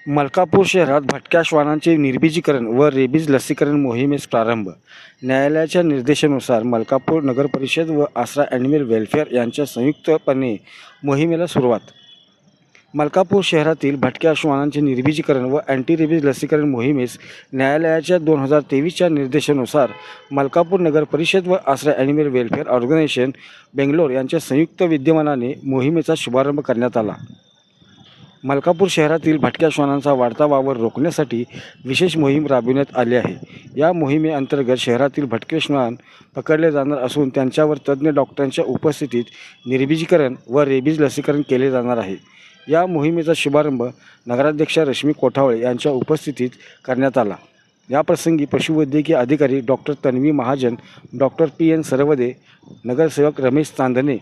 मलकापूर शहरात भटक्या श्वानांचे निर्बीजीकरण व रेबीज लसीकरण मोहिमेस प्रारंभ. न्यायालयाच्या निर्देशानुसार मलकापूर नगरपरिषद व आसरा ॲनिमल वेलफेअर यांच्या संयुक्तपणे मोहिमेला सुरुवात. मलकापूर शहरातील भटक्या श्वानांचे निर्बीजीकरण व अँटी रेबीज लसीकरण मोहिमेस न्यायालयाच्या 2023च्या निर्देशानुसार मलकापूर नगरपरिषद व आसरा ॲनिमल वेलफेअर ऑर्गनायझेशन बेंगलोर यांच्या संयुक्त विद्यमानाने मोहिमेचा शुभारंभ करण्यात आला. मलकापूर शहरातील भटक्या श्वानांचा वाढता वावर रोखण्यासाठी विशेष मोहीम राबविण्यात आली आहे. या मोहिमेअंतर्गत शहरातील भटके श्वान पकडले जाणार असून त्यांच्यावर तज्ज्ञ डॉक्टरांच्या उपस्थितीत निर्बीजीकरण व रेबीज लसीकरण केले जाणार आहे. या मोहिमेचा शुभारंभ नगराध्यक्षा रश्मी कोठावळे यांच्या उपस्थितीत करण्यात आला. याप्रसंगी पशुवैद्यकीय अधिकारी doctor Tanvi Mahajan, doctor PN Sarwade, नगरसेवक रमेश चांदणे,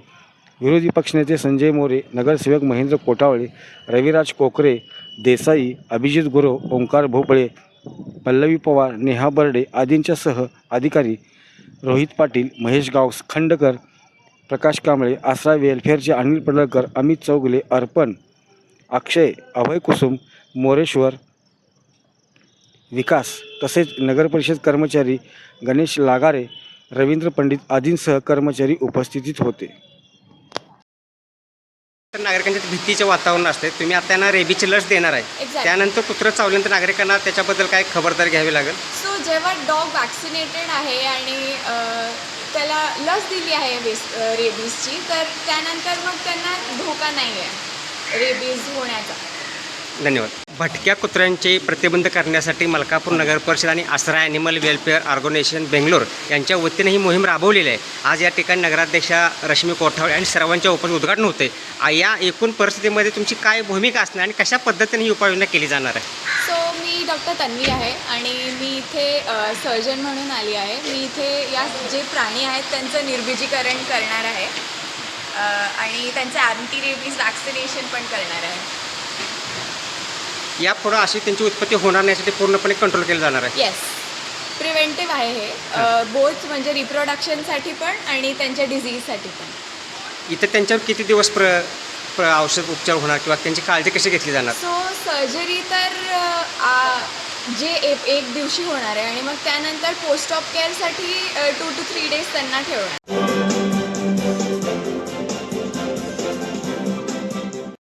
विरोधी पक्षनेते संजय मोरे, नगरसेवक महेंद्र कोठावळे, रविराज कोकरे देसाई, अभिजित गुरव, ओंकार भोपळे, पल्लवी पवार, नेहा बर्डे आदींच्यासह अधिकारी रोहित पाटील, महेश खंडकर, प्रकाश कांबळे, आसरा वेलफेअरचे अनिल पडळकर, अमित चौगले, अर्पण, अक्षय, अभय कुसुम, मोरेश्वर, विकास तसेच नगरपरिषद कर्मचारी गणेश लागारे, रवींद्र पंडित आदींसह कर्मचारी उपस्थित होते. नागरिकांच्या भीतीचे वातावरण असते. तुम्ही आता त्यांना रेबीची लस देणार आहे, त्यानंतर कुत्रं चावल्यानंतर नागरिकांना त्याच्याबद्दल काय खबरदारी घ्यावी लागेल? सो जेव्हा डॉग वॅक्सिनेटेड आहे आणि त्याला लस दिली आहे रेबीजची, तर त्यानंतर मग त्यांना धोका नाही आहे रेबीज होण्याचा. धन्यवाद. भटक्या कुत्र्यांचे प्रतिबंध करण्यासाठी मलकापूर नगर परिषद आणि आसरा ॲनिमल वेलफेअर ऑर्गनायझेशन बेंगलोर यांच्या वतीने ही मोहीम राबवलेली आहे. आज या ठिकाणी नगराध्यक्षा रश्मी कोठावळे आणि सर्वांच्या उद्घाटन होते. या एकूण परिस्थितीमध्ये तुमची काय भूमिका असणार आणि कशा पद्धतीने ही उपाययोजना केली जाणार आहे? सो मी डॉक्टर तन्वी आहे आणि मी इथे सर्जन म्हणून आली आहे. मी इथे या जे प्राणी आहेत त्यांचं निर्बीजीकरण करणार आहे आणि त्यांचं अँटी रेबीज वॅक्सिनेशन पण करणार आहे. यापुढं अशी त्यांची उत्पत्ती होणार नाही यासाठी पूर्णपणे कंट्रोल केलं जाणार आहे. येस, प्रिव्हेंटिव्ह आहे हे, बोथ म्हणजे रिप्रोडक्शनसाठी पण आणि त्यांच्या डिझीजसाठी पण. इथं त्यांच्यावर किती दिवस औषध उपचार होणार किंवा त्यांची काळजी कशी घेतली जाणार? सो सर्जरी तर जे एक दिवशी होणार आहे आणि मग त्यानंतर पोस्ट ऑफ केअरसाठी 2 to 3 days त्यांना ठेवणार.